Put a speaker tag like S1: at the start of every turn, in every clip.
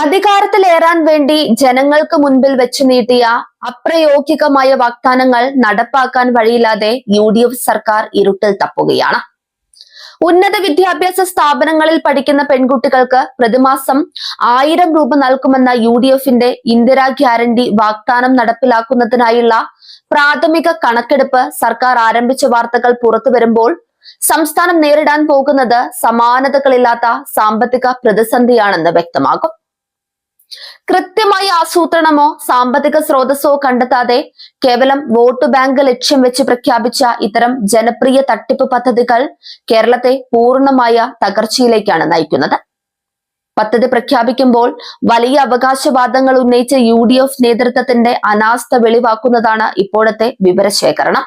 S1: അധികാരത്തിലേറാൻ വേണ്ടി ജനങ്ങൾക്ക് മുൻപിൽ വെച്ചു നീട്ടിയ അപ്രയോഗികമായ വാഗ്ദാനങ്ങൾ നടപ്പാക്കാൻ വഴിയില്ലാതെ UDF സർക്കാർ ഇരുട്ടിൽ തപ്പുകയാണ്. ഉന്നത വിദ്യാഭ്യാസ സ്ഥാപനങ്ങളിൽ പഠിക്കുന്ന പെൺകുട്ടികൾക്ക് പ്രതിമാസം 1000 രൂപ നൽകുമെന്ന UDFന്റെ ഇന്ദിരാ ഗ്യാരണ്ടി വാഗ്ദാനം നടപ്പിലാക്കുന്നതിനായുള്ള പ്രാഥമിക കണക്കെടുപ്പ് സർക്കാർ ആരംഭിച്ച വാർത്തകൾ പുറത്തു വരുമ്പോൾ സംസ്ഥാനം നേരിടാൻ പോകുന്നത് സമാനതകളില്ലാത്ത സാമ്പത്തിക പ്രതിസന്ധിയാണെന്ന് വ്യക്തമാകും. കൃത്യമായ ആസൂത്രണമോ സാമ്പത്തിക സ്രോതസ്സോ കണ്ടെത്താതെ കേവലം വോട്ട് ബാങ്ക് ലക്ഷ്യം വെച്ച് പ്രഖ്യാപിച്ച ഇത്തരം ജനപ്രിയ തട്ടിപ്പ് പദ്ധതികൾ കേരളത്തെ പൂർണ്ണമായ തകർച്ചയിലേക്കാണ് നയിക്കുന്നത്. പദ്ധതി പ്രഖ്യാപിക്കുമ്പോൾ വലിയ അവകാശവാദങ്ങൾ ഉന്നയിച്ച UDF നേതൃത്വത്തിന്റെ അനാസ്ഥ വെളിവാക്കുന്നതാണ് ഇപ്പോഴത്തെ വിവരശേഖരണം.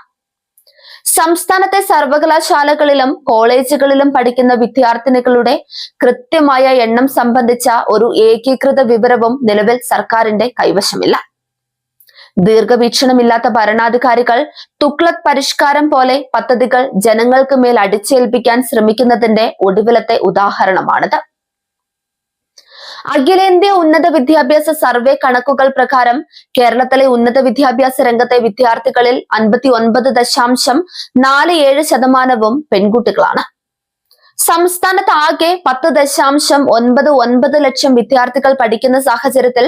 S1: സംസ്ഥാനത്തെ സർവകലാശാലകളിലും കോളേജുകളിലും പഠിക്കുന്ന വിദ്യാർത്ഥിനികളുടെ കൃത്യമായ എണ്ണം സംബന്ധിച്ച ഒരു ഏകീകൃത വിവരവും നിലവിൽ സർക്കാരിന്റെ കൈവശമില്ല. ദീർഘവീക്ഷണമില്ലാത്ത ഭരണാധികാരികൾ തുഗ്ലക് പരിഷ്കാരം പോലെ പദ്ധതികൾ ജനങ്ങൾക്ക് മേൽ അടിച്ചേൽപ്പിക്കാൻ ശ്രമിക്കുന്നതിന്റെ ഒടുവിലത്തെ ഉദാഹരണമാണിത്. അഖിലേന്ത്യാ ഉന്നത വിദ്യാഭ്യാസ സർവേ കണക്കുകൾ പ്രകാരം കേരളത്തിലെ ഉന്നത വിദ്യാഭ്യാസ രംഗത്തെ വിദ്യാർത്ഥികളിൽ 59.47% പെൺകുട്ടികളാണ്. സംസ്ഥാനത്ത് ആകെ 10.99 ലക്ഷം വിദ്യാർത്ഥികൾ പഠിക്കുന്ന സാഹചര്യത്തിൽ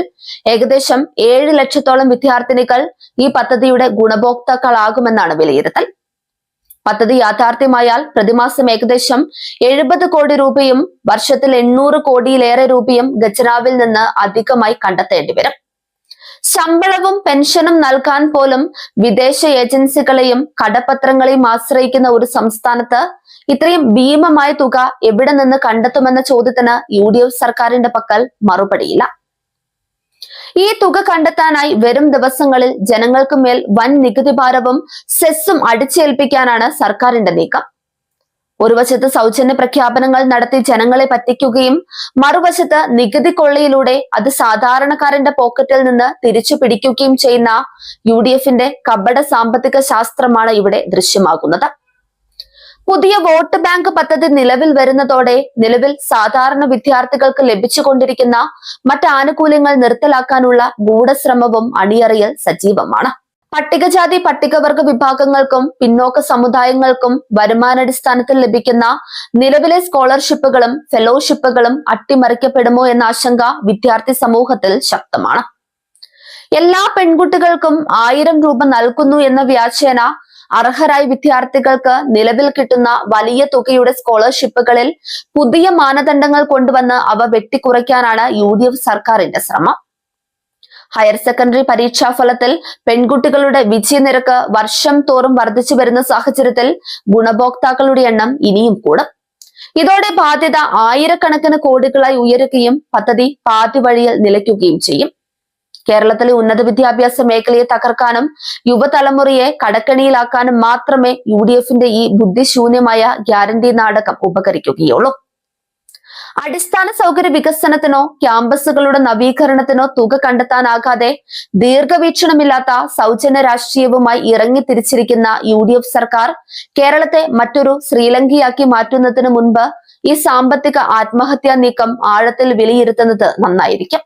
S1: ഏകദേശം 7 ലക്ഷത്തോളം വിദ്യാർത്ഥിനികൾ ഈ പദ്ധതിയുടെ ഗുണഭോക്താക്കളാകുമെന്നാണ് വിലയിരുത്തൽ. പദ്ധതി യാഥാർത്ഥ്യമായാൽ പ്രതിമാസം ഏകദേശം 70 കോടി രൂപയും വർഷത്തിൽ 800 കോടിയിലേറെ രൂപയും ഖജനാവിൽ നിന്ന് അധികമായി കണ്ടെത്തേണ്ടി വരും. ശമ്പളവും പെൻഷനും നൽകാൻ പോലും വിദേശ ഏജൻസികളെയും കടപ്പത്രങ്ങളെയും ആശ്രയിക്കുന്ന ഒരു സംസ്ഥാനത്ത് ഇത്രയും ഭീമമായ തുക എവിടെ നിന്ന് കണ്ടെത്തുമെന്ന ചോദ്യത്തിന് UDF സർക്കാരിന്റെ പക്കൽ മറുപടിയില്ല. ഈ തുക കണ്ടെത്താനായി വരും ദിവസങ്ങളിൽ ജനങ്ങൾക്ക് മേൽ വൻ നികുതി ഭാരവും സെസ്സും അടിച്ചേൽപ്പിക്കാനാണ് സർക്കാരിന്റെ നീക്കം. ഒരു വശത്ത് സൗജന്യ പ്രഖ്യാപനങ്ങൾ നടത്തി ജനങ്ങളെ പറ്റിക്കുകയും മറുവശത്ത് നികുതി കൊള്ളയിലൂടെ അത് സാധാരണക്കാരന്റെ പോക്കറ്റിൽ നിന്ന് തിരിച്ചു പിടിക്കുകയും ചെയ്യുന്ന UDFന്റെ കപട സാമ്പത്തിക ശാസ്ത്രമാണ് ഇവിടെ ദൃശ്യമാകുന്നത്. പുതിയ വോട്ട് ബാങ്ക് പദ്ധതി നിലവിൽ വരുന്നതോടെ നിലവിൽ സാധാരണ വിദ്യാർത്ഥികൾക്ക് ലഭിച്ചുകൊണ്ടിരിക്കുന്ന മറ്റ് ആനുകൂല്യങ്ങൾ നിർത്തലാക്കാനുള്ള ഗൂഢശ്രമവും അണിയറയിൽ സജീവമാണ്. പട്ടികജാതി പട്ടികവർഗ വിഭാഗങ്ങൾക്കും പിന്നോക്ക സമുദായങ്ങൾക്കും വരുമാനാടിസ്ഥാനത്തിൽ ലഭിക്കുന്ന നിലവിലെ സ്കോളർഷിപ്പുകളും ഫെലോഷിപ്പുകളും അട്ടിമറിക്കപ്പെടുമോ എന്ന ആശങ്ക വിദ്യാർത്ഥി സമൂഹത്തിൽ ശക്തമാണ്. എല്ലാ പെൺകുട്ടികൾക്കും 1000 രൂപ നൽകുന്നു എന്ന വ്യാജേന അർഹരായ വിദ്യാർത്ഥികൾക്ക് നിലവിൽ കിട്ടുന്ന വലിയ തുകയുടെ സ്കോളർഷിപ്പുകളിൽ പുതിയ മാനദണ്ഡങ്ങൾ കൊണ്ടുവന്ന് അവ വെട്ടിക്കുറയ്ക്കാനാണ് UDF സർക്കാരിന്റെ ശ്രമം. ഹയർ സെക്കൻഡറി പരീക്ഷാ ഫലത്തിൽ പെൺകുട്ടികളുടെ വിജയനിരക്ക് വർഷം തോറും വർദ്ധിച്ചു വരുന്ന സാഹചര്യത്തിൽ ഗുണഭോക്താക്കളുടെ എണ്ണം ഇനിയും കൂടും. ഇതോടെ ബാധ്യത ആയിരക്കണക്കിന് കോടികളായി ഉയരുകയും പദ്ധതി പാതി വഴിയിൽ നിലയ്ക്കുകയും ചെയ്യും. കേരളത്തിലെ ഉന്നത വിദ്യാഭ്യാസ മേഖലയെ തകർക്കാനും യുവതലമുറയെ കടക്കണിയിലാക്കാനും മാത്രമേ UDFന്റെ ഈ ബുദ്ധിശൂന്യമായ ഗ്യാരണ്ടി നാടകം ഉപകരിക്കുകയുള്ളൂ. അടിസ്ഥാന സൗകര്യ വികസനത്തിനോ ക്യാമ്പസുകളുടെ നവീകരണത്തിനോ തുക കണ്ടെത്താനാകാതെ ദീർഘവീക്ഷണമില്ലാത്ത സൗജന്യ രാഷ്ട്രീയവുമായി ഇറങ്ങി തിരിച്ചിരിക്കുന്ന UDF സർക്കാർ കേരളത്തെ മറ്റൊരു ശ്രീലങ്കയാക്കി മാറ്റുന്നതിന് മുൻപ് ഈ സാമ്പത്തിക ആത്മഹത്യാ നീക്കം ആഴത്തിൽ വിലയിരുത്തുന്നത് നന്നായിരിക്കും.